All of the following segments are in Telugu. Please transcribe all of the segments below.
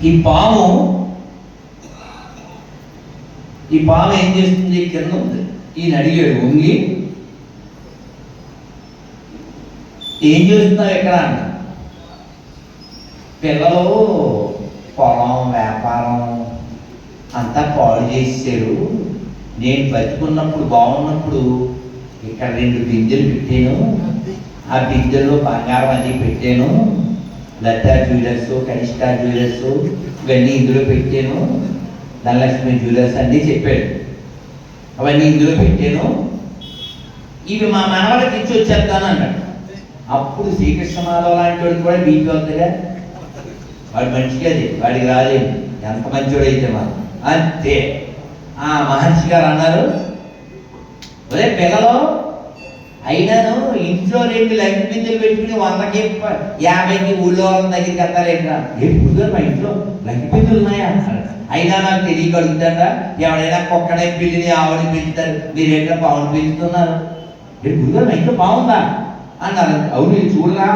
ఈ పాము ఏం చేస్తుంది? కింద ఉంది. ఈయన అడిగాడు వంగి, ఏం చేస్తున్నావు ఎక్కడ అన్న. పిల్లలు పొలం వ్యాపారం అంతా పాడు చేసారు, నేను బతుకున్నప్పుడు బాగున్నప్పుడు ఇక్కడ 2 బిందెలు పెట్టాను, ఆ బిందెల్లో బంగారం అది పెట్టాను, లతా జ్యువెలర్స్, కనిష్క జ్యువెలర్స్ ఇవన్నీ ఇందులో పెట్టాను, ధనలక్ష్మి జ్యువెలర్స్ అన్నీ చెప్పాడు. అవన్నీ ఇందులో పెట్టాను, ఇవి మా మనవాళ్ళకి ఇచ్చి వచ్చేస్తాను అన్నాడు. అప్పుడు శ్రీకృష్ణ మాధవ్ లాంటి వాడు కూడా బీపీ వస్తుందిగా, వాడు మంచిగా వాడికి రాలేదు, ఎంత మంచివాడైతే మనం అంతే. ఆ మహర్షి గారు అన్నారు, ఒరే పిల్లలు, అయినాను ఇంట్లో 2 లగ్గి బిందెలు పెట్టుకుని 100కి 50కి ఊళ్ళో వాళ్ళ దగ్గరికి వెళ్తారేట్రా. ఏ మా ఇంట్లో లగ్గి బిందెలు ఉన్నాయా? అయినా నాకు తెలియక అడుగుతాడా, ఎవడైనా కుక్కనే పిల్లిని ఆవుని పెంచుతారు, మీరు ఎట్లా పావుని పెంచుతున్నారు? మా ఇంట్లో బాగుందా అన్నారు. అవును ఇది చూడరా,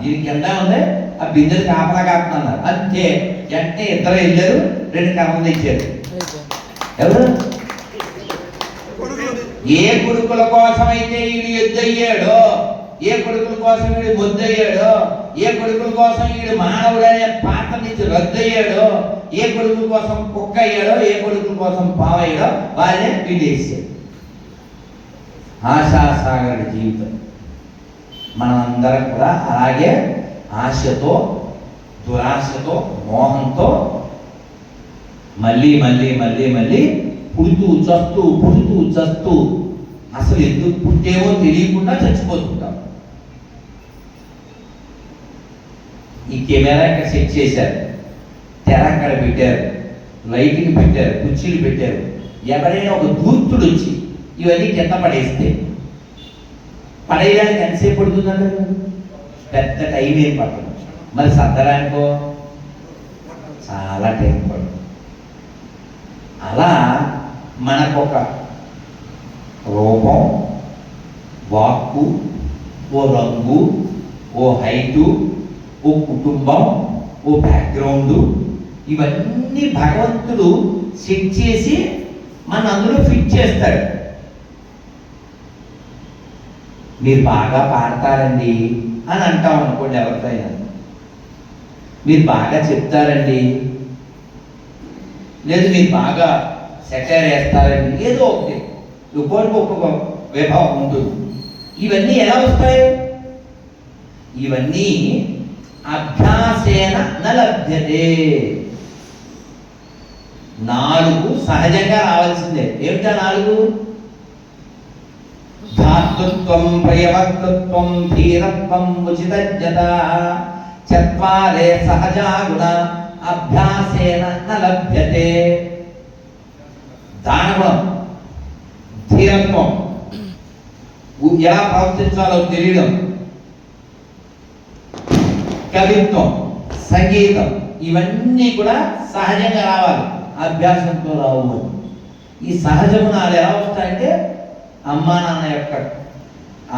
దీనికి ఎంత ఉంది, ఆ బిందెలు కాపలా కాపుతున్నారు అంతే. వెంటనే ఇద్దరు వెళ్ళారు, 2 కర్రలు తెచ్చారు. ఎవరు? ఏ కొడుకుల కోసమైతే వీడు ఎద్దయ్యాడో, ఏ కొడుకుల కోసం వీడు ముద్దయ్యాడో, ఏ కొడుకుల కోసం వీడు మానవుడు అనే పాత్ర నుంచి రద్దయ్యాడో, ఏ కొడుకుల కోసం కుక్క అయ్యాడో, ఏ కొడుకుల కోసం పావయ్యాడో వాళ్ళే వీడేసాడు. ఆశాసాగరుడి జీవితం. మనం అందరం కూడా అలాగే ఆశతో, దురాశతో, మోహంతో మళ్ళీ మళ్ళీ మళ్ళీ మళ్ళీ పుడుతూ చస్తూ అసలు ఎందుకు పుట్టేమో తెలియకుండా చచ్చిపోతుంటాం. ఈ కెమెరా ఇక్కడ సెట్ చేశారు, తెర అక్కడ పెట్టారు, లైటింగ్ పెట్టారు, కుర్చీలు పెట్టారు. ఎవరైనా ఒక దూర్తుడు వచ్చి ఇవన్నీ కింద పడేయడానికి ఎంతసేపు పడుతుందండి? పెద్ద టైం ఏం పడుతుంది. మరి సర్దడానికో చాలా టైం పడుతుంది. అలా మనకొక రూపం, వాక్కు, ఓ రంగు, ఓ హైటు, ఓ కుటుంబం, ఓ బ్యాక్గ్రౌండు, ఇవన్నీ భగవంతుడు సెట్ చేసి మన అందులో ఫిట్ చేస్తాడు. మీరు బాగా పాడతారండి అని అంటాం అనుకోండి ఎవరికైనా, మీరు బాగా చెప్తారండి, లేదు మీరు బాగా సెటైర్ వేస్తారండి, ఏదో ఒకటి ఒక్కొక్కరికి ఒక్కొక్క విభావం ఉంటుంది. ఇవన్నీ ఎలా వస్తాయి? ఇవన్నీ అభ్యాసేన నలభ్యతే. 4 సహజంగా రావాల్సిందే. ఏమిటా 4? ధాతృత్వం, ప్రయవర్తృత్వం, ధీరత్వం, ఉచితజ్ఞత, 4 సహజా గుణ అభ్యాసేన నలభ్యతే. దానగుణం, ధీరత్వం, ఎలా ప్రవర్తించాలో తెలియడం, కవిత్వం, సంగీతం, ఇవన్నీ కూడా సహజంగా రావాలి, అభ్యాసంతో రావు. ఈ సహజ గుణాలు ఎలా వస్తాయంటే అమ్మా నాన్న యొక్క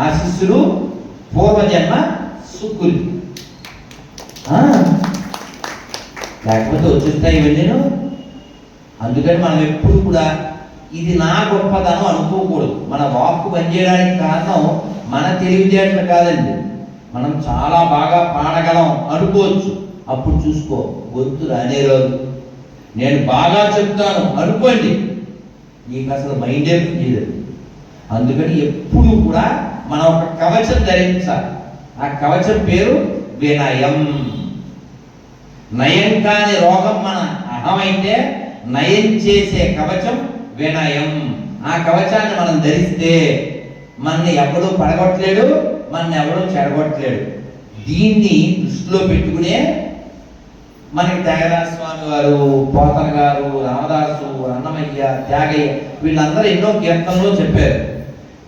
ఆశీస్సులు, పూర్వజన్మ సుక్కులు, లేకపోతే వచ్చేస్తాయి ఇవన్నీ. అందుకని మనం ఎప్పుడు కూడా ఇది నా గొప్పదనం అనుకోకూడదు. మన వాక్కు పనిచేయడానికి కారణం మన తెలివితేటలు కాదండి. మనం చాలా బాగా పాడగలం అనుకోవచ్చు, అప్పుడు చూసుకో గొంతు రానే రాదు. నేను బాగా చెప్తాను అనుకోండి, నీకు అసలు మైండే పనిచేయదు. అందుకని ఎప్పుడు కూడా మనం ఒక కవచం ధరించాలి. ఆ కవచం పేరు వినయం. నయం కాని రోగం మన అహమైతే నయం చేసే కవచం వినయం. ఆ కవచాన్ని మనం ధరిస్తే మనని ఎవడూ పడగొట్టలేడు, మనని ఎవడూ చెడగొట్టలేడు. దీన్ని దృష్టిలో పెట్టుకునే మనకి త్యాగరాజ స్వామి వారు, పోతన గారు, రామదాసు, అన్నమయ్య, త్యాగయ్య వీళ్ళందరూ ఎన్నో కీర్తనలో చెప్పారు.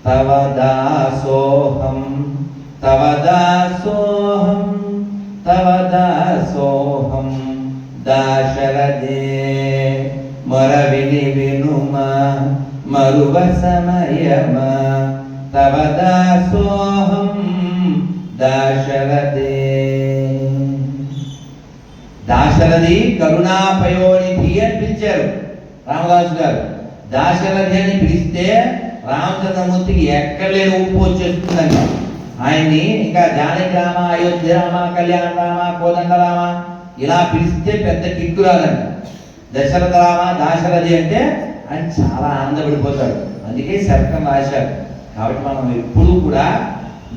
తవ దాసోహం, తవ దాసోహం, తవ దాసోహం దాశరథే మొరవిని వినుమా మరువ సమయమా తవ దాసోహం దాశరథే. దాశరథి కరుణాపయోనిధి అని పిలిచారు రామదాసు గారు. దాశరథి అని పిలిస్తే రామచంద్రమూర్తికి ఎక్కడలేని ఉప్పు వచ్చేస్తుందంట. ఆయన్ని ఇంకా జానకి రామ, అయోధ్య రామ, కళ్యాణ రామ, కోదండ రామ ఇలా పిలిస్తే పెద్ద కిక్కు రాదంట. దశరథ రామ, దాశరథి అంటే ఆయన చాలా ఆనందపడిపోతాడు. అందుకే శతకం రాశారు. కాబట్టి మనం ఎప్పుడూ కూడా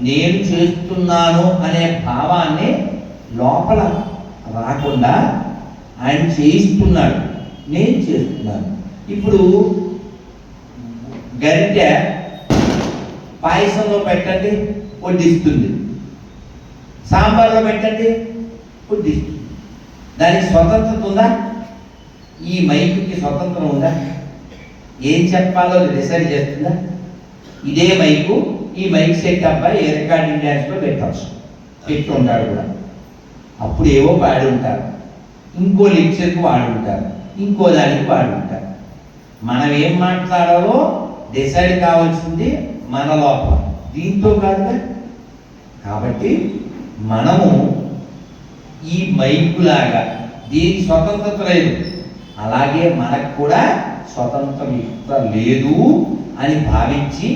నేను చేస్తున్నాను అనే భావాన్ని లోపల రాకుండా ఆయన చేయిస్తున్నాడు, నేను చేస్తున్నాను. ఇప్పుడు గరిటె పాయసంలో పెట్టండి వడ్డిస్తుంది, సాంబార్లో పెట్టండి వడ్డిస్తుంది. దానికి స్వతంత్రత ఉందా? ఈ మైకుకి స్వతంత్రం ఉందా? ఏం చెప్పాలో డిసైడ్ చేస్తుందా? ఇదే మైకు, ఈ మైక్ సెట్ అబ్బాయి ఏ రికార్డింగ్ డ్యాన్స్లో పెట్టచ్చు, పెట్టి ఉంటాడు కూడా. అప్పుడు ఏవో వాడి ఉంటారు, ఇంకో లెక్చర్కి వాడి ఉంటారు, ఇంకో దానికి వాడి ఉంటారు. మనం ఏం మాట్లాడాలో డిసైడ్ కావాల్సింది మన లోపల, దీంతో కాదుగా. కాబట్టి మనము ఈ మైకులాగా దీనికి స్వతంత్రత లేదు, అలాగే మనకు కూడా స్వతంత్రత లేదు అని భావించి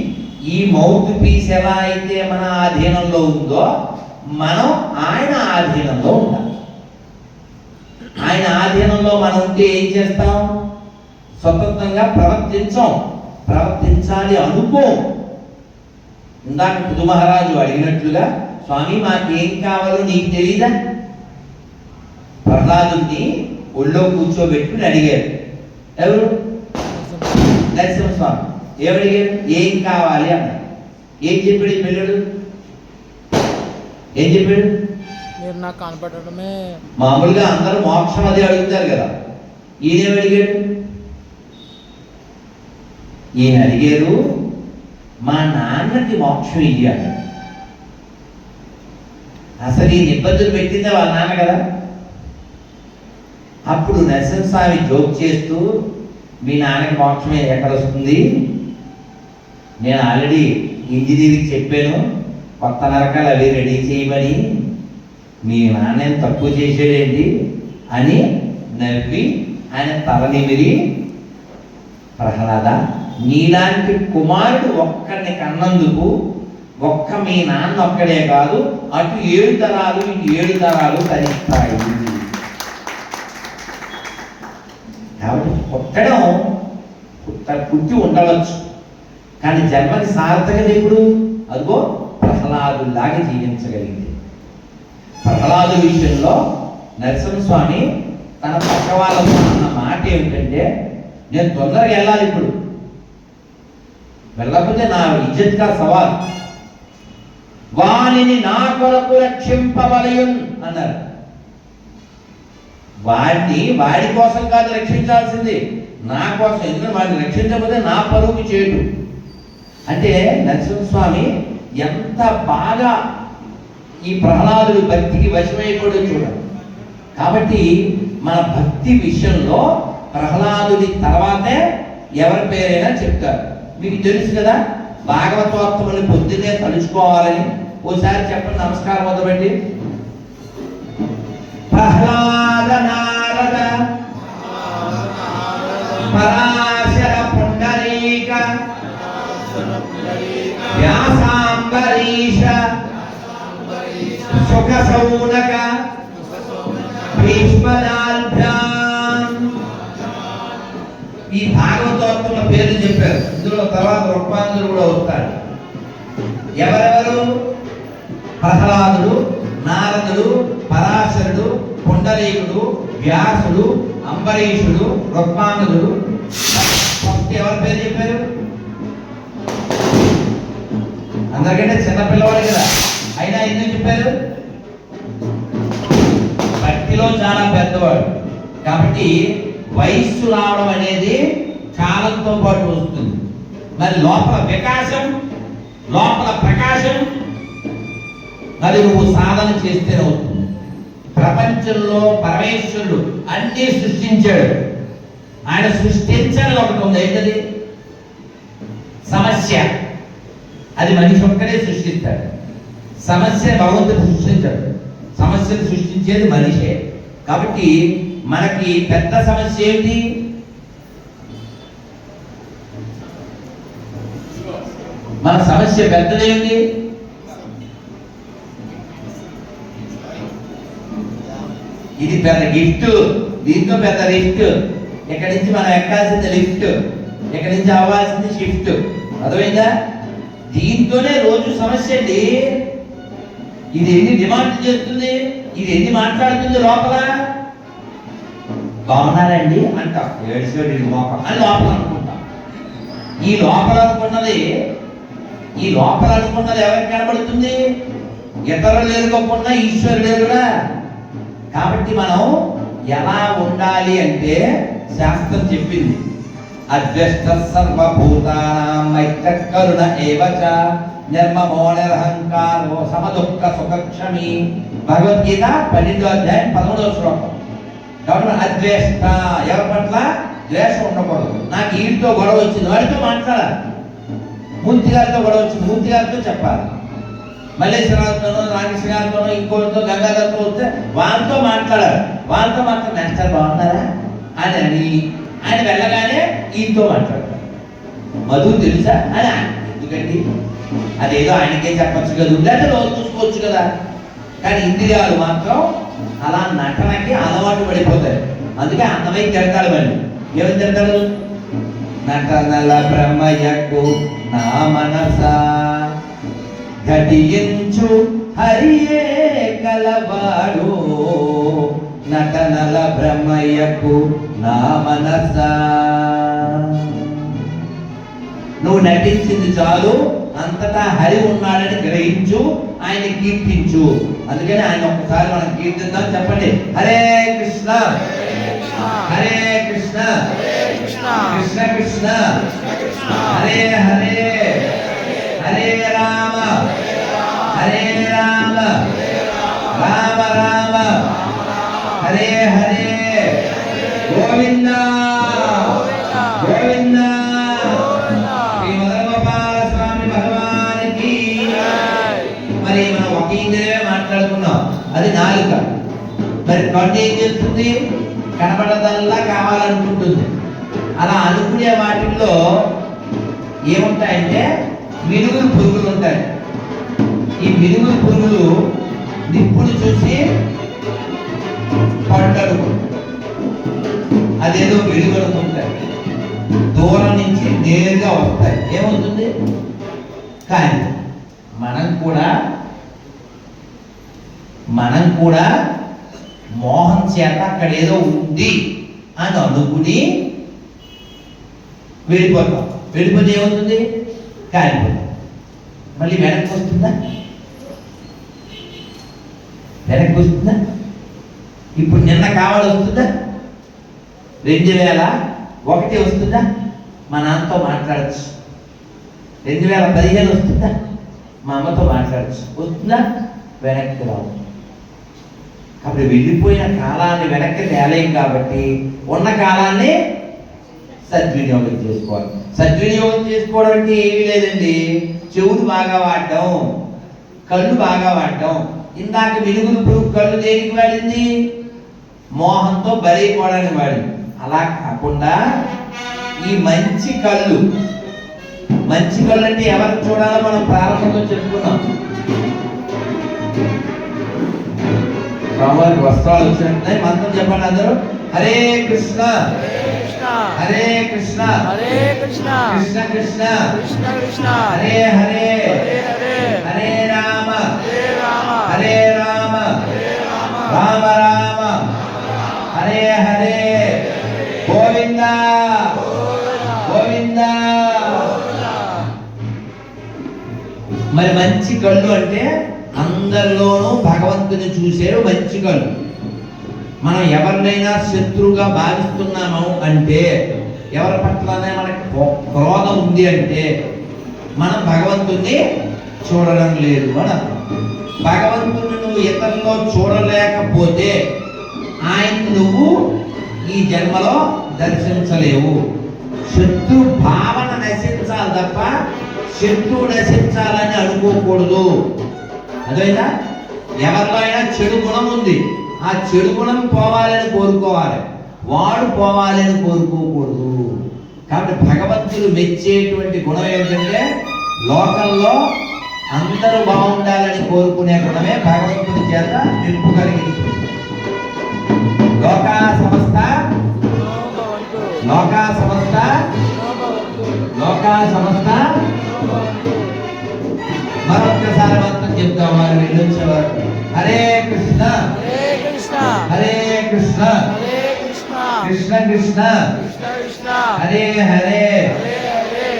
ఈ మౌత్ పీస్ ఎలా అయితే మన ఆధీనంలో ఉందో మనం ఆయన ఆధీనంలో ఉండాలి. ఆయన ఆధీనంలో మనం ఉంటే ఏం చేస్తాం? స్వతంత్రంగా ప్రవర్తించాలి అనుకోం. ఇందాక పృథు మహారాజు అడిగినట్లుగా, స్వామి మాకేం కావాలో నీకు తెలీదా? ప్రహ్లాదుని ఒళ్ళో కూర్చోబెట్టుకుని అడిగారు. ఎవరు? నరసింహస్వామి. ఏమడిగారు? ఏం కావాలి అన్నారు. ఏం చెప్పాడు ఈ పిల్లడు? ఏం చెప్పాడు? మీరు నాకు కనపడమే. మామూలుగా అందరూ మోక్షం అదే అడుగుతారు కదా, ఈయనేమి అడిగాడు? ఈయన అడిగారు మా నాన్నకి మోక్షం ఇయ్యాలి. అసలు ఈ ఇబ్బందులు పెట్టిందే వాళ్ళ నాన్న కదా. అప్పుడు నరసింహస్వామి జోక్ చేస్తూ, మీ నాన్నకి మోక్షం ఎక్కడ వస్తుంది? నేను ఆల్రెడీ ఇంజనీరింగ్ చెప్పాను, కొత్త నరకాలు అవి రెడీ చేయమని. మీ నాన్న తక్కువ చేసేదేంటి అని నవ్వి ఆయన తల నిమిరి, ప్రహ్లాద నీలాంటి కుమారుడు ఒక్కడిని కన్నందుకు ఒక్క మీ నాన్న ఒక్కడే కాదు, అటు 7 తరాలు ఇటు 7 తరాలు తరిస్తాయి. కాబట్టి పుట్టి ఉండవచ్చు, కానీ జన్మకి సార్థకత ఎప్పుడు? అదిగో ప్రహ్లాదులాగా జీవించగలిగింది. ప్రహ్లాదు విషయంలో నరసింహస్వామి తన పక్క వాళ్ళతో అన్న మాట ఏమిటంటే, నేను తొందరగా వెళ్ళాలి, ఇప్పుడు వెళ్ళకపోతే నా ఇజ్జత్గా సవాల్, వాణిని నా కొరకు రక్షింపవలయున్ అన్నారు. వాడి కోసం కాదు రక్షించాల్సింది, నా కోసం. ఎందుకంటే వాడిని రక్షించకపోతే నా పరువుకి చేయడు. అంటే నరసింహస్వామి ఎంత బాగా ఈ ప్రహ్లాదుడి భక్తికి వశమైపోయాడో చూడండి. కాబట్టి మన భక్తి విషయంలో ప్రహ్లాదుడి తర్వాతే ఎవరి పేరైనా చెప్తారు. మీకు తెలుసు కదా, భాగవతోత్తముని పొద్దున్నే తలుచుకోవాలని. ఓసారి చెప్పండి, నమస్కారం మొదలుపెట్టి. ప్రహ్లాద నారద పరాశర పుండరీక వ్యాసాంబరీష సుఖ సౌనక భీష్మదాల్భ్యాం. ఈ భాగవతోత్తముల పేర్లు చెప్పారు. ఇందులో తర్వాత రూపాంతులు కూడా వస్తాడు. ఎవరెవరు? ప్రహ్లాదుడు, నారదుడు, పరాశరుడు, పుండరీకుడు, వ్యాసుడు, అంబరీషుడు, రుక్మాంగదుడు. ఫస్ట్ ఎవరి పేరు చెప్పారు? అందరికంటే చిన్న పిల్లవాడు కదా, అయినా ఎందుకు చెప్పారు? భక్తిలో చాలా పెద్దవాడు కాబట్టి వయస్సు రావడం అనేది కాలంతో పాటు వస్తుంది. మరి లోపల వికాసం, లోపల ప్రకాశం అది నువ్వు సాధన చేస్తేనే అవుతుంది. ప్రపంచంలో పరమేశ్వరుడు అన్నీ సృష్టించాడు. ఆయన సృష్టించని ఒకటి ఉంది, ఏంటది? సమస్య. అది మనిషి ఒక్కడే సృష్టిస్తాడు. సమస్య భగవంతుడు సృష్టించాడు. సమస్యను సృష్టించేది మనిషే. కాబట్టి మనకి పెద్ద సమస్య ఏమిటి? మన సమస్య పెద్దదేమిటి? ఇది పెద్ద గిఫ్ట్, దీంతో పెద్ద లిఫ్ట్. ఇక్కడి నుంచి మనం ఎక్కాల్సింది లిఫ్ట్, ఇక్కడి నుంచి అవ్వాల్సింది షిఫ్ట్. అర్థమైందా? దీంతోనే రోజు సమస్య అండి. ఇది ఎన్ని డిమాండ్ చేస్తుంది, ఇది ఎన్ని మాట్లాడుతుంది లోపల. బాగున్నారండి అంటాం, ఏడ్చేది లోపల అని లోపల అనుకుంటాం. ఈ లోపల అనుకున్నది ఎవరికి కనబడుతుంది? ఇతరులు ఎరుగకుండా ఈశ్వరుడు ఎరుగా. కాబట్టి మనం ఎలా ఉండాలి అంటే శాస్త్రం చెప్పింది, అద్వేష్ట సర్వభూతానాం మైత్రకరుణ ఏవచ నిర్మమో నిరహంకారో సమదుఃఖ సుఖక్షమి. భగవద్గీత 12వ అధ్యాయం 11వ శ్లోకం. కాబట్టి అద్వేష్ట, ఎవరి పట్ల ద్వేషం ఉండకూడదు. నాకు వీటితో గొడవ వచ్చింది, వాడితో మాట్లాడాలి. మూర్తి గారితో గొడవ వచ్చింది, మూర్తి గారితో చెప్పాలి. మల్లేశ్వరరావుతోనో రామకృష్ణ గారితోనో ఇంకోటితో గంగాధర్తో వస్తే వాళ్ళతో మాట్లాడాలి. వాళ్ళతో మాట్లాడి బాగున్నారా అని ఆయన వెళ్ళగానే ఈయనతో మాట్లాడతారు. మధు తెలుసా అని. ఎందుకండి అదేదో ఆయనకే చెప్పచ్చు కదా, లేదా రోజు చూసుకోవచ్చు కదా. కానీ ఇంద్రియాలు మాత్రం అలా నటనకి అలవాటు పడిపోతాయి. అందుకే అందమై తిడతాడు. మళ్ళీ ఏమని తిడతాడు? నటనల బ్రహ్మయ్యకు నా మనస ఘటించు హరియే కలవాడు. నటనల బ్రహ్మయ్యకు నా మనస. నువ్వు నటించింది చాలు, అంతటా హరి ఉన్నాడని గ్రహించు, ఆయన కీర్తించు. అందుకని ఆయన ఒక్కసారి మనం కీర్తిద్దాం. చెప్పండి, హరే కృష్ణ హరే కృష్ణ కృష్ణ కృష్ణ హరే హరే హరే రామ హరే రామ రామ రామ హరే హరే గోవింద గోవింద. శ్రీ మదనగోపాల స్వామి భగవానికి. మరి మనం ఒక ఇంద్రియమే మాట్లాడుకున్నాం, అది నాలుక. మరి కన్ను ఏం చేస్తుంది? కనబడదల్లా కావాలనుకుంటుంది. అలా అనుకునే వాటిల్లో ఏముంటాయంటే మినుగురు పురుగులు ఉంటాయి. ఈ మినుగురు పురుగులు నిప్పుని చూసి పంటలు అదేదో వెలుగొడుతుంటాయి, దూరం నుంచి నేరుగా వస్తాయి. ఏమవుతుంది? కానీ మనం కూడా మోహం చేత అక్కడ ఏదో ఉంది అని అనుకుని వెళ్ళిపోతాం. వెళ్ళిపోతే ఏమవుతుంది? కాలిపోతాం. మళ్ళీ వెనక్కి వస్తుందా? వెనక్కి వస్తుందా? ఇప్పుడు నిన్న కావాలి వస్తుందా? 2001 వస్తుందా? మా నాన్నతో మాట్లాడచ్చు. 2015 వస్తుందా? మా అమ్మతో మాట్లాడచ్చు. వస్తుందా? వెనక్కి రావు. కాబట్టి వెళ్ళిపోయిన కాలాన్ని వెనక్కి తేలేం. కాబట్టి ఉన్న కాలాన్ని సద్వినియోగం చేసుకోవాలి. సద్వినియోగం చేసుకోవడం అంటే ఏమీ లేదండి, చెవులు బాగా వాడటం, కళ్ళు బాగా వాడటం. ఇందాక మినుగులు పురుగు కళ్ళు దేనికి వాడింది? మోహంతో బలైపోవడానికి వాడింది. అలా కాకుండా ఈ మంచి కళ్ళు అంటే ఎవరు చూడాలో మనం ప్రారంభంలో చెప్పుకున్నాం. రామానికి వస్త్రాలు వచ్చినట్టు మంత్రం చెప్పండి అందరూ. హరే కృష్ణ హరే కృష్ణ హరే కృష్ణ కృష్ణ కృష్ణ కృష్ణ కృష్ణ హరే హరే హరే హరే రామ రామ హరే రామ రామ రామ హరే హరే గోవింద గోవింద. మరి మంచి కళ్ళు అంటే అందరిలోనూ భగవంతుని చూసేరు మంచి కళ్ళు. మనం ఎవరినైనా శత్రువుగా భావిస్తున్నాము అంటే, ఎవరి పట్లనే మనకి క్రోధం ఉంది అంటే మనం భగవంతుణ్ణి చూడడం లేదు అని అర్థం. భగవంతుని నువ్వు ఇతరుల్లో చూడలేకపోతే ఆయన నువ్వు ఈ జన్మలో దర్శించలేవు. శత్రు భావన నశించాలి తప్ప శత్రువు నశించాలని అనుకోకూడదు. అదేనా? ఎవరిలో అయినా చెడు గుణం ఉంది, ఆ చెడు గుణం పోవాలని కోరుకోవాలి, వాడు పోవాలని కోరుకోకూడదు. కాబట్టి భగవంతుడు మెచ్చేటువంటి గుణం ఏమిటంటే లోకంలో అందరూ బాగుండాలని కోరుకునే గుణమే భగవంతుడి చేత నింపుగలిగింది. లోకా సమస్త లోకా సమస్త లోకా సమస్త మరొక్కసారి మాత్రం చెప్తాం వారు వెళ్ళొచ్చేవారు. హరే కృష్ణ హరే కృష్ణ హరే కృష్ణ హరే కృష్ణ కృష్ణ కృష్ణ కృష్ణ కృష్ణ హరే హరే హరే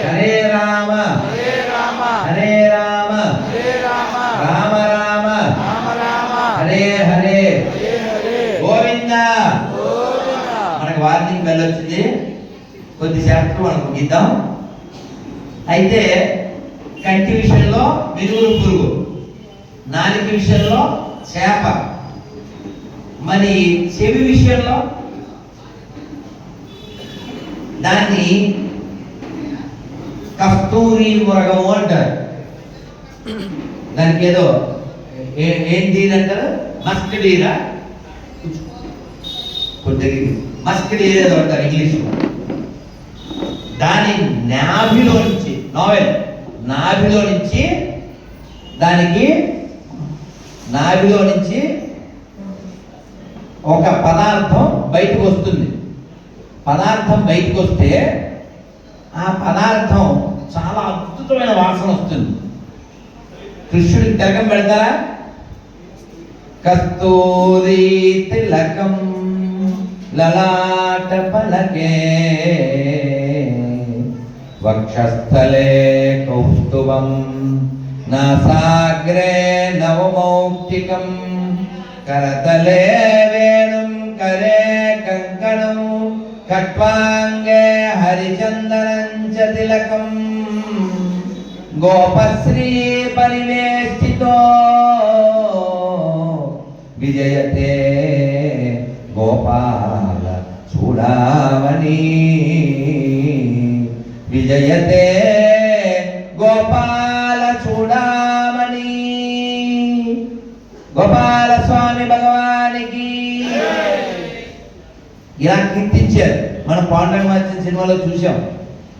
హరే హరే రామ హరే రామ హరే రామ హరే రామ రామ రామ రామ రామ హరే హరే హరే హరే గోవింద. గోవింద. మనకు వార్నింగ్ వెళ్ళొచ్చింది, కొద్దిసేపట్లో మనం ముగిద్దాం. అయితే కంటి విషయంలో మినుగురు పురుగు, నాలుక విషయంలో చేప, మరి చెవి విషయంలో దాన్ని కస్తూరి మృగము అంటారు. దానికి ఏదో ఏంటి అంటారు, మస్క్ డీరా, మస్క్ డీర్ ఏదో అంటారు ఇంగ్లీష్. దాని నాభిలో నుంచి నాభిలో నుంచి దానికి నాభిలో నుంచి ఒక పదార్థం బయటకు వస్తుంది. పదార్థం బయటకు వస్తే ఆ పదార్థం చాలా అద్భుతమైన వాసన వస్తుంది. కృష్ణుడికి తిలకం పెడతారా? కస్తూరి తిలకం లలాట పలకే వక్షస్థలే కౌస్తుభం నాసాగ్రే నవమౌక్తికం కరతలే వేణుం కరే కంకణం కట్వాంగే హరిచందనం చ తిలకం గోపశ్రీ పరివేష్టితో విజయతే గోపాల చూడామణి విజయతే గోపాల చూడామణి. గోపాల స్వామి భగవానికి ఇలా కీర్తించారు. మనం పాండవ మార్చిన సినిమాలో చూసాం.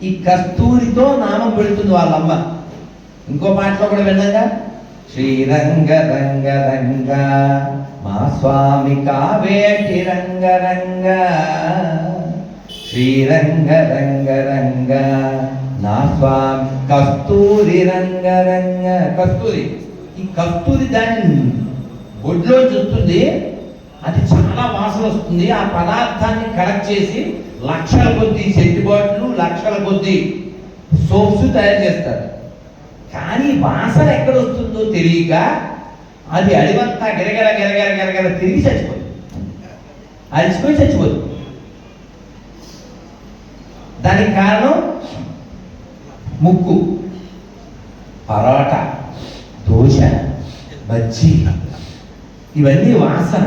ఈ కస్తూరితో నామం పెడుతుంది వాళ్ళమ్మ. ఇంకో పాటలో కూడా విన్నాగా, శ్రీరంగ రంగ రంగ మా స్వామి కావేటి రంగ రంగ శ్రీరంగ రంగ రంగ నా స్వామి కస్తూరి రంగ రంగ. కస్తూరి, ఈ కస్తూరి దాన్ని ఒడ్లో చూస్తుంది, అది చాలా వాసన వస్తుంది. ఆ పదార్థాన్ని కలెక్ట్ చేసి లక్షల కొద్ది సెంటి బాటిల్, లక్షల కొద్ది సోప్స్ తయారు చేస్తారు. కానీ వాసన ఎక్కడ వస్తుందో తెలియక అది అడివంతా గిరగర గిరగర గిరగర తిరిగి చచ్చిపోతుంది, అలసిపోయి చచ్చిపోతుంది. దానికి కారణం ముక్కు, పరోటా, దోశ, బజ్జీ, ఇవన్నీ వాసన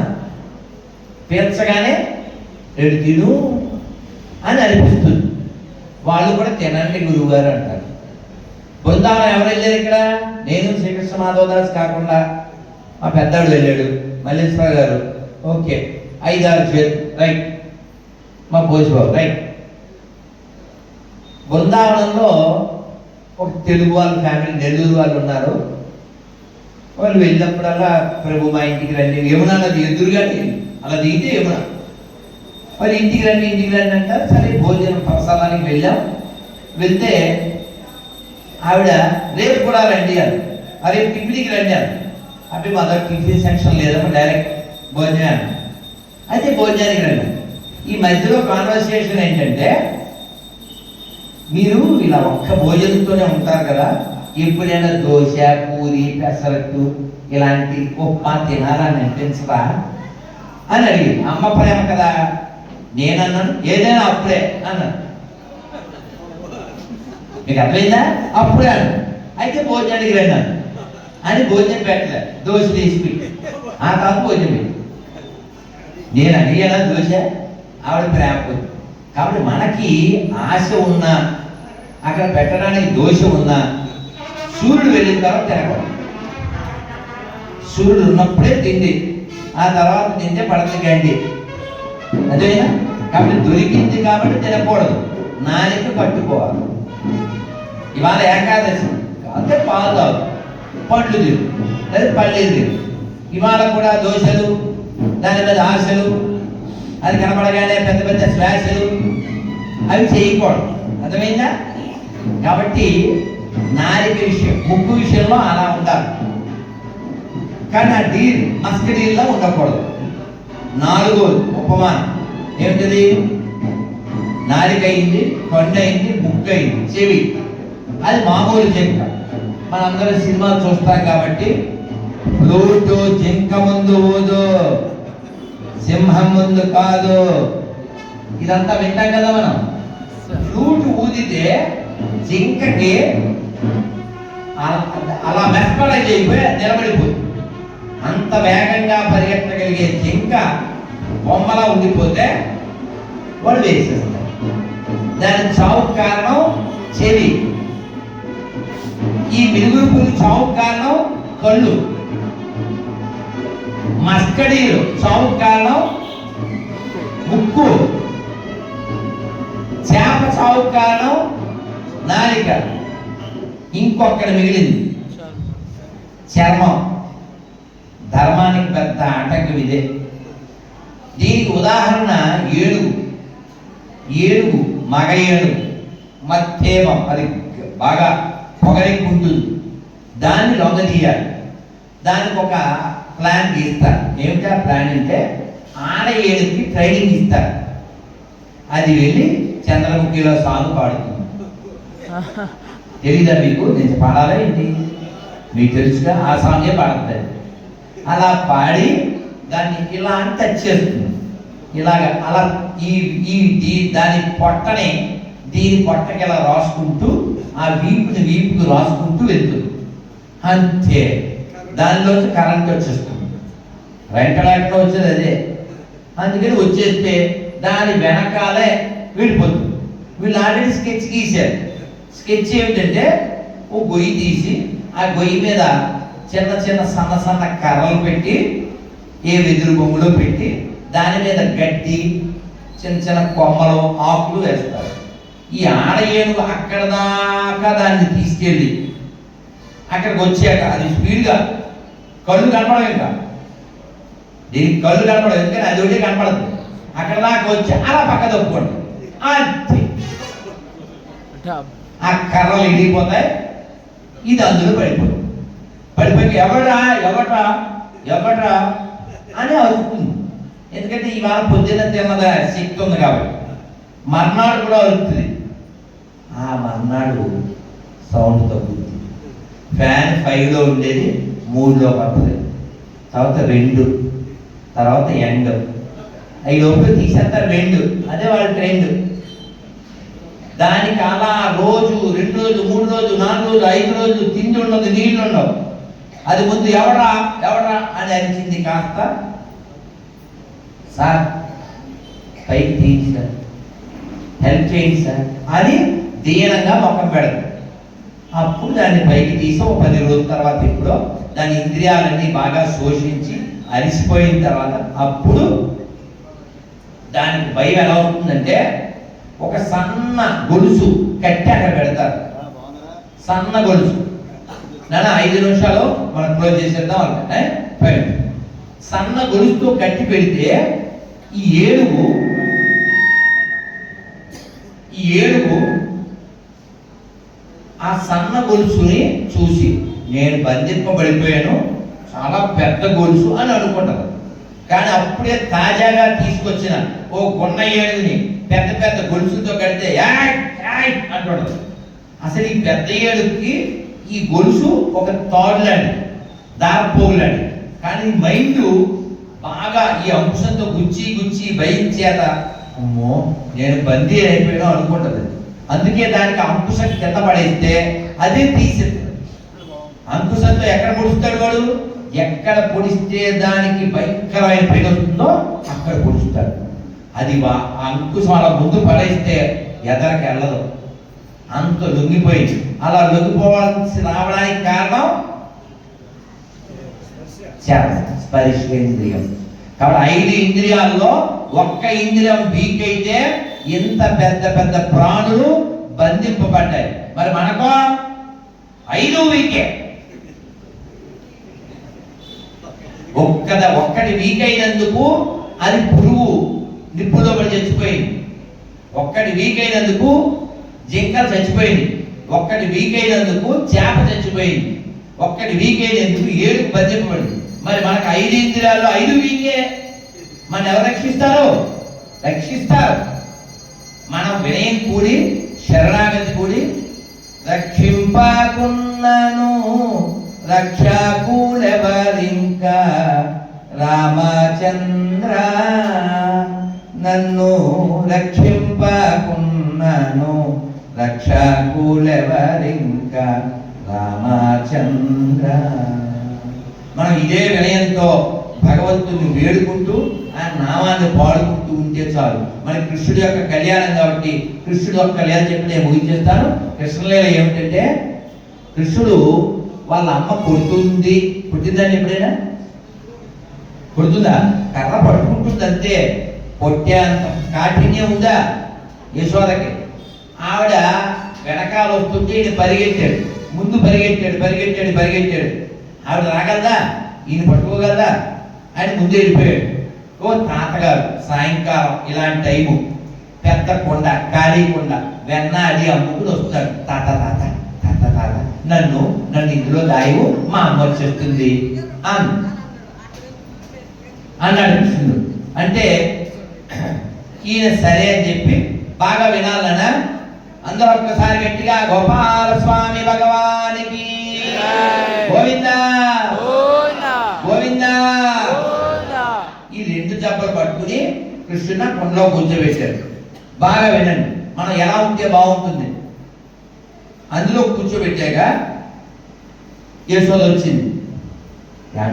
పీల్చగానే రెడు తిను అని అనిపిస్తుంది. వాళ్ళు కూడా తినండి గురువు గారు అంటారు. బృందావనం ఎవరు వెళ్ళారు ఇక్కడ? నేను శ్రీకృష్ణ మాధవదాస్ కాకుండా మా పెద్దవాడు వెళ్ళాడు, మల్లేశ్వర గారు, ఓకే 5-6 చేరు రైట్, మా భోజబాబు రైట్. బృందావనంలో ఒక తెలుగు వాళ్ళ ఫ్యామిలీ, నెల్లూరు వాళ్ళు ఉన్నారు. వాళ్ళు వెళ్ళినప్పుడల్లా ప్రభు మా ఇంటికి రండి, యమున నది ఎదురుగానే అలా దిగితే యమున, వాళ్ళు ఇంటికి రండి అంటారు. సరే భోజనం ప్రసాదానికి వెళ్ళాం. వెళ్తే ఆవిడ రేపు కూడా రండి అని, రేపు టిఫిన్కి రండి అని. అంటే మా దగ్గర టిఫిన్ సెక్షన్ లేదమ్మా, డైరెక్ట్ భోజనాన్ని. అయితే భోజనానికి రండి. ఈ మధ్యలో కాన్వర్సేషన్ ఏంటంటే, మీరు ఇలా ఒక్క భోజనంతోనే ఉంటారు కదా, ఎప్పుడైనా దోశ, పూరి, పెసరట్టు ఇలాంటి ఉప్మా తినాలని అనిపించరా అని అడిగింది. అమ్మ ప్రేమ కదా. నేనన్నాను ఏదైనా అప్పుడే అన్నాను. మీకు అర్థమైందా? అప్పుడే అన్న. అయితే భోజనానికి రండి అని భోజనం పెట్టలే, దోశ తీసి పెట్టి ఆ కాదు భోజనం పెట్టి. నేను అడిగానా దోశ? ఆవిడ ప్రేమ. కాబట్టి మనకి ఆశ ఉన్నా, అక్కడ పెట్టడానికి దోష ఉన్నా, సూర్యుడు వెళ్ళిన తర్వాత తినకూడదు. సూర్యుడు ఉన్నప్పుడే తిండి. ఆ తర్వాత తింటే పడుతుంది గండి. అదేనా? కాబట్టి దొరికింది కాబట్టి తినకూడదు, నాలుక కట్టుకోవాలి. ఇవాళ ఏకాదశి అంటే పాలు తాగు, పండ్లు తిరు, లేదా పల్లీలు తిరు. ఇవాళ కూడా దోశలు, దాని మీద ఆశలు, అది కనపడగానే పెద్ద పెద్ద శ్వాసలు అవి చేయకూడదు. అర్థమైందా? కాబట్టి నాలుక విషయం, ముక్కు విషయంలో అలా ఉండాలి. కానీ ఆ డీల్ మస్క డీల్లో ఉండకూడదు. నాలుగోది ఉపమానం ఏమిటది? నాలుక అయింది, కన్ను అయింది, ముక్కు అయింది, చెవి. అది మామూలు జింక. మనందరం సినిమాలు చూస్తాం కాబట్టి ఫ్లూటు జింక ముందు ఊదు, సింహం ముందు కాదు. ఇదంతా వింటాం కదా మనం. ఫ్లూట్ ఊదితే జింకకి అలా మెస్పరైజ్ అయిపోయి నిలబడిపోతుంది. అంత వేగంగా పరిగెత్తగలిగే జింక బొమ్మలా ఉండిపోతే వాడు వేసేస్తారు. దాని చావుకు కారణం చెవి. ఈ మిరుగురు పురుగు చావుకు కారణం కళ్ళు. మస్కడీలు చావుకు కారణం ముక్కు. చేప చావుకు కారణం నాలిక. ఇంకొకటి మిగిలింది చర్మం. ధర్మానికి పెద్ద ఆటంకం ఇదే. దీనికి ఉదాహరణ ఏనుగు. ఏనుగు, మగ ఏనుగు, మత్తేమం, అది బాగా పొగరెక్కుంటుంది. దాన్ని లొంగదీయాలి. దానికి ఒక ప్లాన్ గీస్తారు. ఏమిటా ప్లాన్ అంటే ఆడ ఏనుగుకి ట్రైనింగ్ ఇస్తారు. అది వెళ్ళి చంద్రముఖిలో సాగు పాడుతుంది. తెలీదా మీకు? నేను పాడాలా ఏంటి? మీకు తెలుసుగా, ఆ సాంగే పాడుతుంది. అలా పాడి దాన్ని ఇలా టచ్ చేస్తుంది. ఇలాగ అలా ఈ దాని పొట్టని దీని పొట్టకి ఇలా రాసుకుంటూ ఆ వీపుకు రాసుకుంటూ వెళ్తుంది. అంతే. దానిలోంచి కరెంట్ వచ్చేస్తుంది. వెంటనే వచ్చేది అదే. అందుకని వచ్చేస్తే దాని వెనకాలే వెళ్ళిపోతుంది. వీళ్ళు ఆల్రెడీ స్కెచ్ గీశారు. స్కెచ్ ఏమిటంటే ఓ గొయ్యి తీసి ఆ గొయ్యి మీద చిన్న చిన్న సన్న కర్రలు పెట్టి, ఏ వెదురు బొమ్మలో పెట్టి దాని మీద గడ్డి, చిన్న కొమ్మలు, ఆకులు వేస్తారు. ఈ ఆడ ఏనుగు అక్కడ దాకా దాన్ని తీసుకెళ్ళి అక్కడికి వచ్చాక అది స్పీడ్గా కళ్ళు కనపడవు. ఇంకా దీనికి కళ్ళు కనపడదు, ఎందుకని అది ఒకటి కనపడదు. అక్కడ దాకా వచ్చి అలా పక్క తప్పుకోండి. అంతే. ఆ కర్రలు ఇరిగిపోతాయి. ఇది అందులో పడిపోయి ఎవడ్రా అని అరుస్తుంది. ఎందుకంటే ఇవాళ పొద్దున్న తిన్నదా శక్తి ఉంది కాబట్టి. మర్నాడు కూడా అరుస్తుంది. ఆ మర్నాడు సౌండ్ తగ్గుతుంది. ఫ్యాన్ 5లో ఉండేది 3లో పడుతుంది, తర్వాత 2, తర్వాత ఎండ్. అవి లోపల తీసేస్తారు 2. అదే వాళ్ళ ట్రెండ్. దానికి అలా రోజు, 2 రోజు, 3 రోజు, 4 రోజు, 5 రోజులు తిండి ఉండదు, నీళ్ళు ఉండవు. అది ముందు ఎవడా అని అరిచింది. కాస్త సార్ పైకి తీయండి సార్, హెల్ప్ చేయండి సార్ అని దీనంగా మొక్కం పెడదు. అప్పుడు దాన్ని పైకి తీసి 10 రోజుల తర్వాత ఎప్పుడో దాని ఇంద్రియాలన్నీ బాగా శోషించి అరిసిపోయిన తర్వాత అప్పుడు దానికి భయం ఎలా అవుతుందంటే ఒక సన్న గొలుసు కట్టి అక్కడ పెడతారు. సన్న గొలుసు. 5 నిమిషాలు మనం క్లోజ్ చేసేద్దాం అనుకుంటే సన్న గొలుసుతో కట్టి పెడితే ఈ ఏనుగు ఆ సన్న గొలుసుని చూసి నేను బంధింపబడిపోయాను, చాలా పెద్ద గొలుసు అని అనుకుంటారు. కానీ అప్పుడే తాజాగా తీసుకొచ్చిన ఓ గున్న ఏనుగుని పెద్ద గొలుసుతో కడితే అంటాడు. అసలు ఈ పెద్ద ఏనుగుకి ఈ గొలుసు ఒక తాడులాంటి, దారపోగులాంటి. కానీ మైండ్ బాగా ఈ అంశంతో గుచ్చి భయం చేత అమ్మో నేను బందీ అయిపోయాను అనుకుంటుంది. అందుకే దానికి అంకుశం కింద పడేస్తే అదే తీసేస్తుంది. అంకుశంతో ఎక్కడ పొడుస్తాడు వాడు? ఎక్కడ పొడిస్తే దానికి భయంకరమైన పైన వస్తుందో అక్కడ పొడుస్తాడు. అది అంకుశం అలా ముందు పడేస్తే ఎదరికి వెళ్ళదు, అంత లొంగిపోయింది. అలా లొంగిపోవాల్సి రావడానికి కారణం స్పర్శేంద్రియం. కాబట్టి 5 ఇంద్రియాల్లో ఒక్క ఇంద్రియం వీక్ అయితే ఇంత పెద్ద పెద్ద ప్రాణులు బంధింపబడ్డాయి. మరి మనకో 5 వీకే. ఒక్కటి వీక్ అయినందుకు అది పురుగు నిప్పులో పడి చచ్చిపోయింది. ఒక్కటి వీక్ అయినందుకు జింకలు చచ్చిపోయింది. ఒక్కటి వీక్ అయినందుకు చేప చచ్చిపోయింది. ఒక్కటి వీక్ అయినందుకు ఏడుకు బంధింపబడింది. మరి మనకు 5 ఇంద్రియాల్లో 5 వీకే. మన ఎవరు రక్షిస్తారు? మనం వినయం కూడి శరణాగతి కూడి రక్షింపకున్నను రక్షకులెవరింకా రామచంద్ర, నన్ను రక్షింపకున్నను రక్షకులెవరింకా రామచంద్ర. మనం ఇదే వినయంతో భగవంతుని వేడుకుంటూ ఆ నామాన్ని పాడుకుంటూ ఉంటే చాలు. మనకి కృష్ణుడి యొక్క కళ్యాణం కాబట్టి కృష్ణుడు యొక్క కళ్యాణం చెప్పి నేను ముగించేస్తాను. కృష్ణలీల ఏమిటంటే, కృష్ణుడు వాళ్ళ అమ్మ పుట్టిందని ఎప్పుడైనా కొడుతుందా? కర్ర పట్టుకుంటుంది అంతే. పొట్టేంత కాఠిన్యం ఉందా యశోదకి? ఆవిడ వెనకాల వస్తుంటే ఈయన పరిగెట్టాడు, ముందు పరిగెట్టాడు. ఆవిడ రాగలదా? ఈయన పట్టుకోగలదా? ఆయన ముందు వెళ్ళిపోయాడు. ఓ తాతగారు సాయంకాలం ఇలాంటి టైము పెద్ద కొండ, ఖాళీ కొండ, వెన్న అది అమ్ముకుని వస్తాడు. తాత నన్ను ఇందులో దాయు, మా అమ్మ వచ్చేస్తుంది అన్నాడు కృష్ణుడు. అంటే ఈయన సరే అని చెప్పి బాగా వినాలనా? అందరూ ఒక్కసారి గట్టిగా గోపాల స్వామి భగవానికి గోవిందా గోవిందా. ఈ 2 జబ్బలు పట్టుకుని కృష్ణుని కొండలో కూర్చోబెట్టారు. బాగా వినండి, మనం ఎలా ఉంటే బాగుంటుంది. అందులో కూర్చోబెట్టాక యశోద వచ్చింది.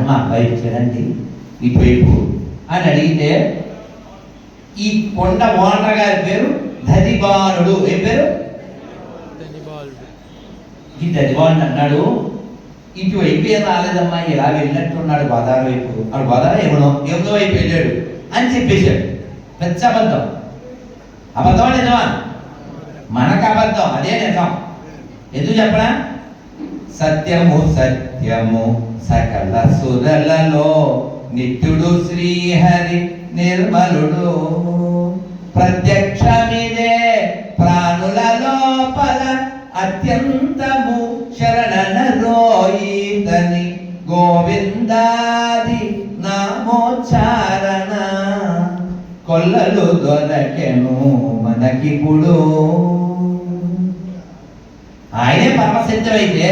మా అబ్బాయి ఇచ్చాడండి ఇటువైపు అని అడిగితే, ఈ కొండ ఓనర్ గారి పేరు దదిబానుడు. ఏం పేరు? ఈ దదిబానుడు అన్నాడు, ఇటువైపు ఏం రాలేదమ్మా, ఇలా వెళ్ళినట్టున్నాడు గోదావరి వైపు. అక్కడ గోదావరి యమున వైపు వెళ్ళాడు అని చెప్పేశాడు. పెద్ద అబద్ధం నిజమా? మనకు అబద్ధం, అదే నిజం. ఎందుకు చెప్పనా? సత్యము సకల సురలలో నిత్యుడు శ్రీహరి నిర్మలుడు, ప్రత్యక్షమిదే ప్రాణుల లోపల అత్యంతము శరణన రోయితని గోవిందాది నామోచ్చారణ కొల్లలు దొరకెను మనకిప్పుడు. ఆయనే పరమసత్యమైతే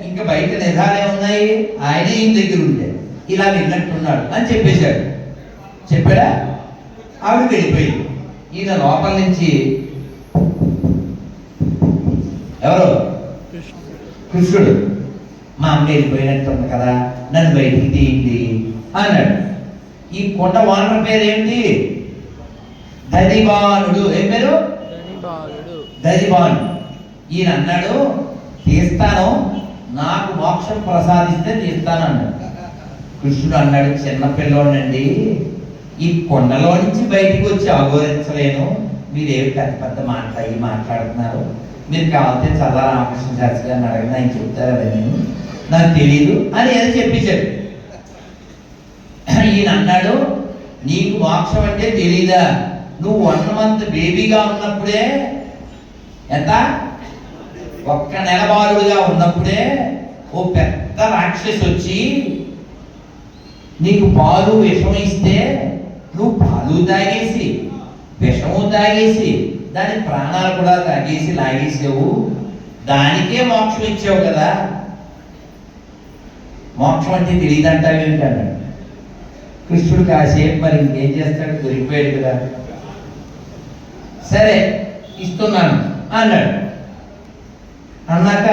ఇంకా బయట నిజాలే ఉన్నాయి, ఆయనే ఈయన దగ్గర ఉంటే ఇలా విన్నట్టున్నాడు అని చెప్పేశాడు. చెప్పాడా? ఆవిడ వెళ్ళిపోయింది. ఈయన లోపల నుంచి ఎవరు? కృష్ణుడు. మా అమ్మ వెళ్ళిపోయినట్టుంది కదా, నన్ను బయటికి తీయండి అన్నాడు. ఈ కొండ వానర పేరు ఏంటి? దదిబానుడు. ఏం పేరు? దదిబానుడు. ఈయన అన్నాడు, తీస్తాను, నాకు మోక్షం ప్రసాదిస్తే తీస్తాను అన్నాడు. కృష్ణుడు అన్నాడు, చిన్న పిల్లోడండి, ఈ కొండలో నుంచి బయటికి వచ్చి అఘోరించలేను, మీరేమి పెద్ద మాట్లాడుతున్నారు, మీరు కావాలంటే చల్లా రామకృష్ణ శాస్త్రి గారిని అడగండి, ఆయన చెప్తారు నేను నాకు తెలియదు అని ఏదో చెప్పించాడు. ఈయన అన్నాడు, నీకు మోక్షం అంటే తెలీదా? నువ్వు 1 month బేబీగా ఉన్నప్పుడే, ఎంత 1 నెల బాలుడుగా ఉన్నప్పుడే ఓ పెద్ద రాక్షసి వచ్చి నీకు పాలు విషం ఇస్తే నువ్వు పాలు తాగేసి విషము తాగేసి దాని ప్రాణాలు కూడా తాగేసి లాగేసావు, దానికే మోక్షం ఇచ్చావు కదా, మోక్షం అంటే తెలియదంటావు ఏంటి అన్నాడు. కృష్ణుడు కాసేపు మరి ఇంకేం చేస్తాడు, దొరికిపోయాడు కదా, సరే ఇస్తున్నాను అన్నాడు. అన్నాక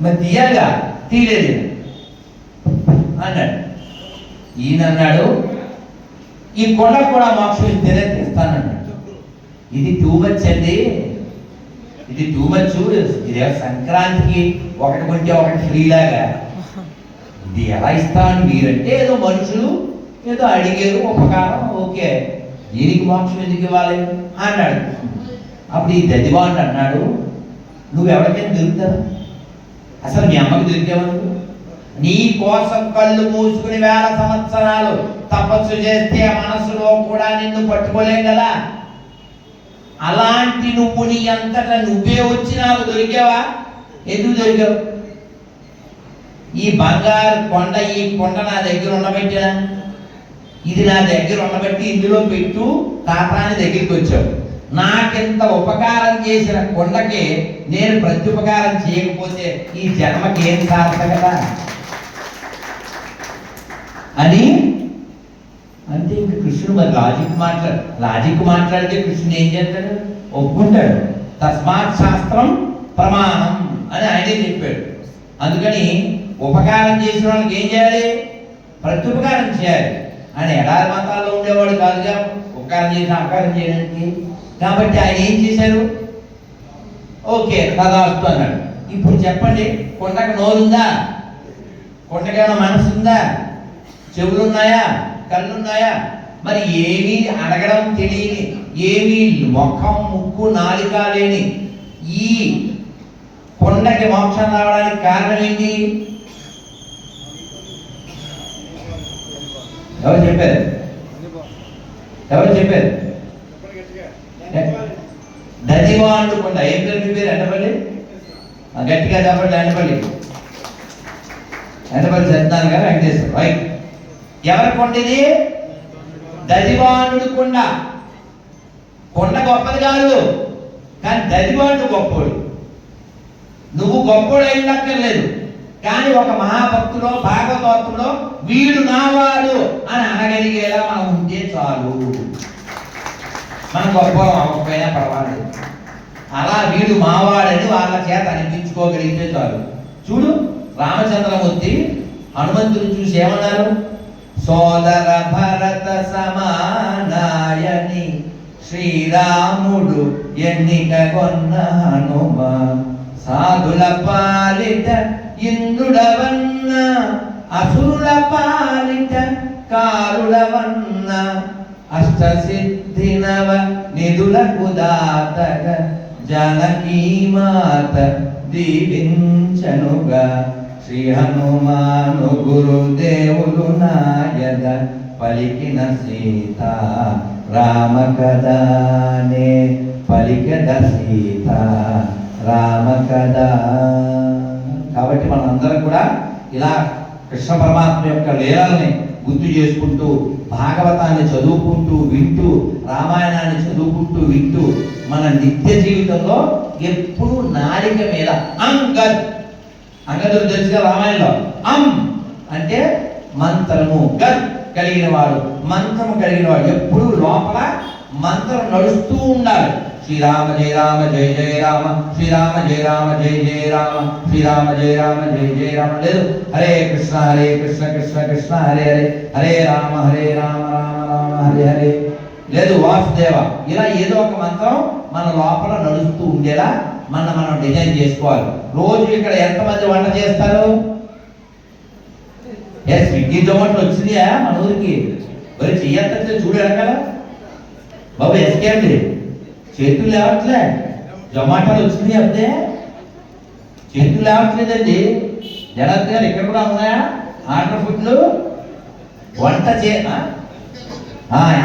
మరి తీయాలిగా, తీయలేదు అన్నాడు. ఈయన అన్నాడు, ఈ కొండ కూడా మోక్షం ఇస్తేనే తీస్తానన్నాడు. ఇది టూ మచ్ అండి, ఇది టూ మచ్. ఇదే సంక్రాంతికి ఒకటి కొంటే ఒకటి ఫ్రీలాగా ఇది ఎలా ఇస్తాను మీరంటే ఏదో మనుషులు ఏదో అడిగారు ఉపకారం, ఓకే, దీనికి మోక్షం ఎందుకు ఇవ్వాలి అన్నాడు. అప్పుడు ఈ దదివాడు అన్నాడు, నువ్వు ఎవరికైనా దొరుకుతావు? అసలు మీ అమ్మకి దొరికేవాడు? నీ కోసం కళ్ళు మూసుకుని 1000 సంవత్సరాలు తపస్సు చేస్తే మనసులో కూడా నిన్ను పట్టుకోలేం కదా. అలాంటి నువ్వు నీ అంతటా నువ్వే వచ్చి నాకు దొరికావా? ఎందుకు దొరికావు? ఈ బంగారు కొండ, ఈ కొండ నా దగ్గర ఉండబెట్టినా, ఇది నా దగ్గర ఉండబెట్టి ఇందులో పెట్టు తాతాని దగ్గరికి వచ్చావు. నాకింత ఉపకారం చేసిన కొండకి నేను ప్రత్యుపకారం చేయకపోతే ఈ జన్మకి ఏం సార్థకత అని అంటే ఇంక కృష్ణుడు మరి లాజిక్ మాట్లాడితే కృష్ణుడు ఏం చేస్తాడు? ఒప్పుకుంటాడు. తస్మాత్ శాస్త్రం ప్రమాణం అని ఆయనే చెప్పాడు. అందుకని ఉపకారం చేసిన వాళ్ళకి ఏం చేయాలి? ప్రత్యుపకారం చేయాలి. ఆయన ఎడారి మతాల్లో ఉండేవాడు కాదుగా ఉపకారం చేసిన అపకారం చేయడానికి. కాబట్టి ఆయన ఏం చేశారు? ఓకే తదాస్తు అన్నాడు. ఇప్పుడు చెప్పండి, కొండకు నోరుందా? కొండకేమైనా మనసు ఉందా? చెవులున్నాయా? కళ్ళున్నాయా? మరి ఏమీ అడగడం తెలియని, ఏమీ ముఖం ముక్కు నాలిక లేని ఈ కొండకి మోక్షం రావడానికి కారణం ఏంటి? ఎవరు చెప్పారు? దదివాండు కొండ. ఏం పేరు మీ పేరు? ఎండపల్లి. గట్టిగా చెప్పండి. ఎండపల్లి సత్యనారాయణ గారు, వెంకటేశ్వర. రైట్. ఎవరి కొండ ఇది? దదివానుడు కొండ. కొండ గొప్పది కాదు, కానీ దదివానుడు గొప్పోడు. నువ్వు గొప్పోడు అయినక్కర్లేదు, కానీ ఒక మహాభక్తులో భాగవతంలో వీడు నావాడు అని అనగలిగేలా మనం ఉంటే చాలు. మనం గొప్ప అవ్వకపోయినా పర్వాలేదు. అలా వీడు మావాడని వాళ్ళ చేత అనిపించుకోగలిగితే చాలు. చూడు, రామచంద్రమూర్తి హనుమంతుని చూసి ఏమన్నారు? సోదర భరత సమానాయని శ్రీరాముడు ఎన్నిక కొన్న హనుమ, సాధుల పాలిట ఇంద్రుడవన్న, అసురుల పాలిట కారుడవన్న, అష్టసిద్ధినవ నిధులకు దాతగ జానకీ మాత దీవించనుగా, శ్రీ హనుమాను గురుదేవులు నాయద పలికిన సీత రామ కదానే, పలికద సీత రామ కదా. కాబట్టి మనందరం కూడా ఇలా కృష్ణ పరమాత్మ యొక్క లీలల్ని గుర్తు చేసుకుంటూ, భాగవతాన్ని చదువుకుంటూ వింటూ, రామాయణాన్ని చదువుకుంటూ వింటూ మన నిత్య జీవితంలో ఎప్పుడు నాలిక మీద అంగదుడు తెలుసుగా రామాయణంలో అంటే మంత్రము, గద్ కలిగిన వాడు, మంత్రము కలిగిన వాడు. ఎప్పుడు లోపల మంత్రం నడుస్తూ ఉండాలి. శ్రీరామ జయ రామ జయ జయ రామ, శ్రీరామ జయ రామ జయ జయ రామ, శ్రీరామ జయ రామ జయ జయ రామ లేదు. హరే కృష్ణ కృష్ణ కృష్ణ హరే హరే, హరే రామ రామ రామ హరే హరే లేదు. వాసుదేవ, ఇలా ఏదో ఒక మంత్రం మన లోపల నడుస్తూ ఉండేలా మనం డిజైన్ చేసుకోవాలి. రోజు ఇక్కడ ఎంతమంది వంట చేస్తారు? స్విగ్గీ జొమాటో వచ్చిందా మన ఊరికి? మరి చెయ్యత్తే చూడు వెనకాల బాబు. ఎస్కే అండి, చేతులు లేవట్లే. జొమాటోలు వచ్చింది అంతే, చేతులు లేవట్లేదండి. జనార్దన్ గారు ఇక్కడ కూడా ఉన్నాయా ఆర్డర్ ఫుడ్లు? వంట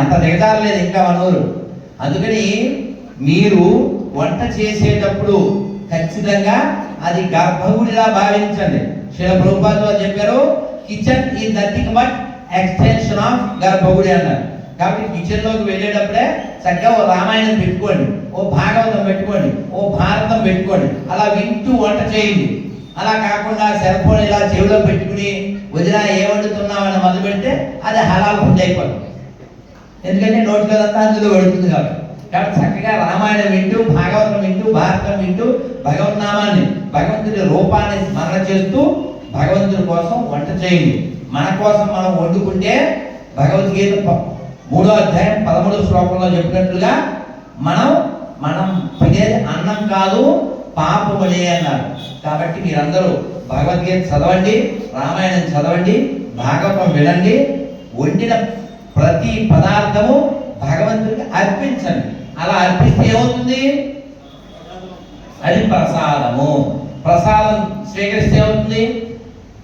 అంత దిగజారలేదు ఇంకా మన ఊరు. అందుకని మీరు వంట చేసేటప్పుడు ఖచ్చితంగా అది గర్భగుడిలా భావించండి. శ్రీల ప్రభుపాదులు చెప్పారు, kitchen is nothing but extension of గర్భగుడి అన్నారు. కాబట్టి కిచెన్ లోకి వెళ్ళేటప్పుడే చక్కగా ఓ రామాయణం పెట్టుకోండి, ఓ భాగవతం పెట్టుకోండి, ఓ భారతం పెట్టుకోండి. అలా వింటూ వంట చేయండి. అలా కాకుండా సెల్ ఫోన్ ఇలా చెవిలో పెట్టుకుని వదిన ఏ వండుతున్నామని మొదలు పెడితే అది హలాల్ ఫుడ్ అయిపోతుంది. ఎందుకంటే నోటికంతా అందులో పెడుతుంది కాబట్టి. కాబట్టి చక్కగా రామాయణం వింటూ, భాగవతం వింటూ, భారతం వింటూ, భగవన్నామాన్ని, భగవంతుడి రూపాన్ని స్మరణ చేస్తూ భగవంతుడి కోసం వంట చేయండి. మన కోసం మనం వండుకుంటే భగవద్గీత 3వ అధ్యాయం 13వ శ్లోకంలో చెప్పినట్లుగా మనం తినేది అన్నం కాదు పాపములే అన్నారు. కాబట్టి మీరందరూ భగవద్గీత చదవండి, రామాయణం చదవండి, భాగవతం వినండి, వండిన ప్రతి పదార్థము భగవంతుడికి అర్పించండి. అలా అర్పిస్తే ఏమవుతుంది? అది ప్రసాదము. ప్రసాదం స్వీకరిస్తే ఏమవుతుంది?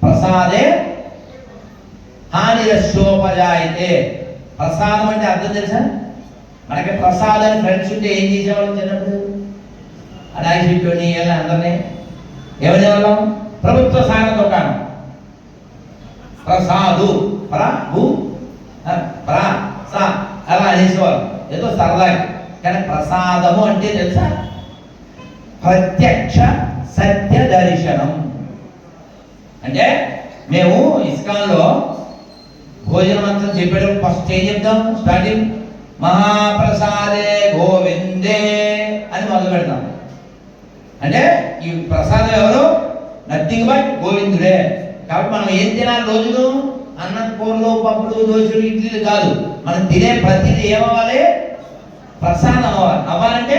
ప్రసాదే హానిరస్యోపజాయితే. ప్రసాదం అంటే అర్థం తెలుసా? మనకి ప్రసాదాన్ని ఫ్రెండ్స్ ఉంటే ఏం చేసేవాళ్ళం చిన్నప్పుడు? అడాయిషిట్ని అందరినీ ఏమనేవాళ్ళం? ప్రభుత్వ సాగ దుకాణం ప్రసాదు అలా అనేసేవాళ్ళం ఏదో సరదాగా. కానీ ప్రసాదము అంటే తెలుసా? ప్రత్యక్ష సత్య దర్శనం. అంటే మేము ఇస్కాన్లో భోజనం అంతా చెప్పేటప్పుడు ఫస్ట్ ఏం చెప్తాం? స్టార్టింగ్ మహాప్రసాదే గోవిందే అని మొదలు పెడతాం. అంటే ఈ ప్రసాదం ఎవరు? నథింగ్ బట్ గోవిందుడే. కాబట్టి మనం ఏం తినాలి? రోజును అన్నం, కూరలు, పప్పులు, దోశలు, ఇడ్లీలు కాదు. మనం తినే ప్రతిదీ ఏమవ్వాలి? ప్రసాదం అవ్వాలి. అవ్వాలంటే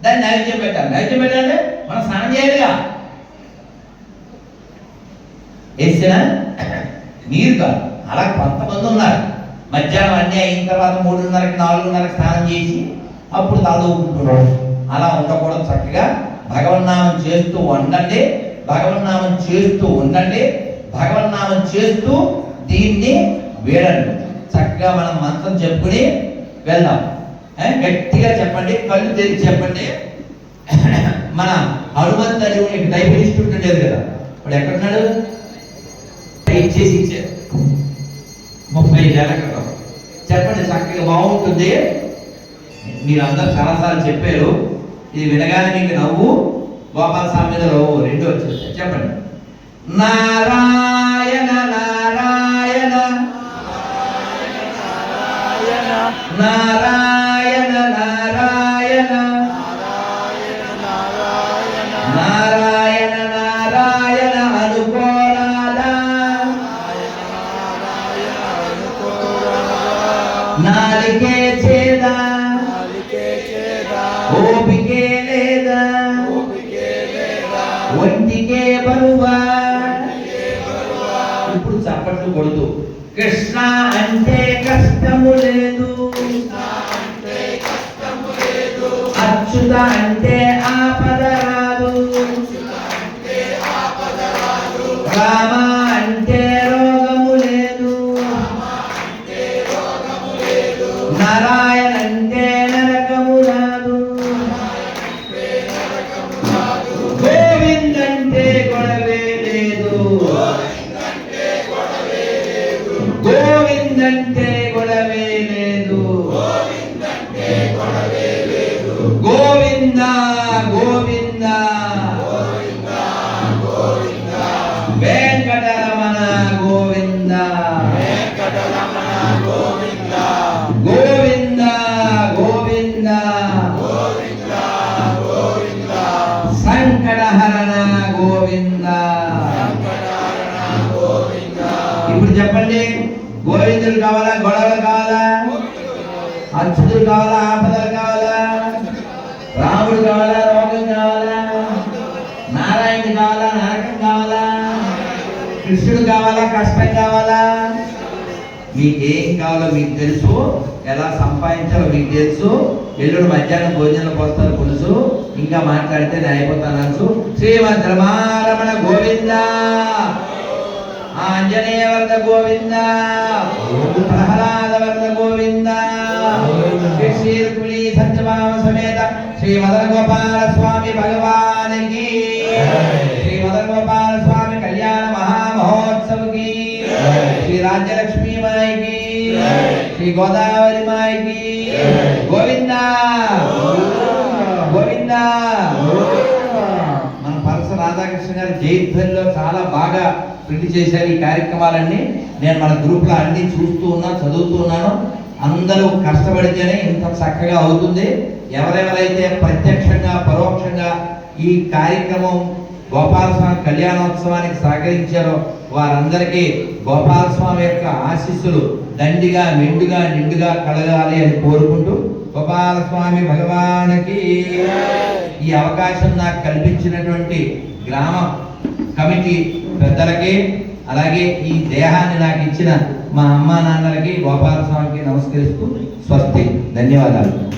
దాన్ని నైవేద్యం పెట్టాలి. నైవేద్యం పెట్టాలంటే మనం స్నానం చేయాలిగా. వేసినా నీరు కాదు. అలా కొంతమంది ఉన్నారు మధ్యాహ్నం అన్నీ అయిన తర్వాత 3:30కి 4:30కి స్నానం చేసి అప్పుడు తలదూకుంటున్నాడు. అలా ఉండకూడదు. చక్కగా భగవన్నామం చేస్తూ ఉండండి, భగవన్నామం చేస్తూ ఉండండి, భగవన్నామం చేస్తూ దీన్ని వేడండి. చక్కగా మనం మంత్రం చెప్పుకుని వెళ్దాం. గట్టిగా చెప్పండి, కళ్ళు తెరిచి చెప్పండి. మన హనుమంత్ అని టైప్ ఇన్స్టిట్యూట్ ఉండేది కదా, ఇప్పుడు ఎక్కడున్నాడు? ఇచ్చేసి ఇచ్చారు 35 ఏళ్ళ క్రితం. చెప్పండి, చక్కగా బాగుంటుంది. మీరందరూ చాలాసార్లు చెప్పారు. ఇది వినగానే మీకు నవ్వు, గోపాల స్వామి మీద నవ్వు రెండు వచ్చేస్తాయి. చెప్పండి. నారాయణ నారాయణ నారాయణ నారాయణ నారాయణ నారాయణ అనుకోరాదా నాలికే చేదా ఓపికే లేదా ఒంటికే బరువా. ఇప్పుడు చప్పట్లు కొడుతూ కృష్ణ అంటే కష్టము లేదు, అచ్యుత అంటే ఆపద రాదు, రామ అంటే రోగము లేదు, నారాయణ అంటే నరకము రాదు, గోవింద్ అంటే గొడవే లేదు, గోవింద్ అంటే గొడవే లేదు, గోవింద గోవింద వెంకటరమణ గోవింద గోవింద గోవింద సంకటహరణ గోవింద. ఇప్పుడు చెప్పండి, గోవిందుడు కావాలా, గొడవలు కావాలా, అచ్యుతుడు కావాలా, ఆపదలు కావాలా, రాముడు కావాలా, రోగం కావాలా, నారాయణుడు కావాలా, నరకం కావాలా, కృష్ణుడు కావాలా, కష్టం కావాలా? మీకేం కావాలో మీకు తెలుసు, ఎలా సంపాదించాలో మీకు తెలుసు. ఎల్లుడు మధ్యాహ్నం భోజనం పోస్తారు తెలుసు. ఇంకా మాట్లాడితే నేను అయిపోతాను. శ్రీమద్ రమారమణ గోవింద, ఆంజనేయ వరద గోవింద, ప్రహ్లాద వరద గోవింద, శ్రీ రుక్మిణీ సత్యభామ సమేత శ్రీ మదన గోపాల స్వామి భగవానికి, శ్రీ మదన గోపాల స్వామి కళ్యాణ మహామహోత్సవకి, శ్రీ రాజ్యలక్ష్మీ మాయికి, శ్రీ గోదావరి మాయికి గోవింద గోవింద. మన పరస రాధాకృష్ణ గారి జైధ్వనిలో చాలా బాగా ప్రింట్ చేశారు ఈ కార్యక్రమాలన్నీ. నేను మన గ్రూప్లో అన్ని చూస్తూ ఉన్నాను, చదువుతూ ఉన్నాను. అందరూ కష్టపడితేనే ఇంత చక్కగా అవుతుంది. ఎవరెవరైతే ప్రత్యక్షంగా పరోక్షంగా ఈ కార్యక్రమం గోపాలస్వామి కళ్యాణోత్సవానికి సహకరించారో వారందరికీ గోపాలస్వామి యొక్క ఆశీస్సులు దండిగా మెండుగా నిండుగా కలగాలి అని కోరుకుంటూ గోపాలస్వామి భగవానికి ఈ అవకాశం నాకు కల్పించినటువంటి గ్రామ కమిటీ పెద్దలకి, అలాగే ఈ దేహాన్ని నాకు ఇచ్చిన మా అమ్మా నాన్నలకి, గోపాలస్వామికి నమస్కరిస్తూ స్వస్తి. ధన్యవాదాలు.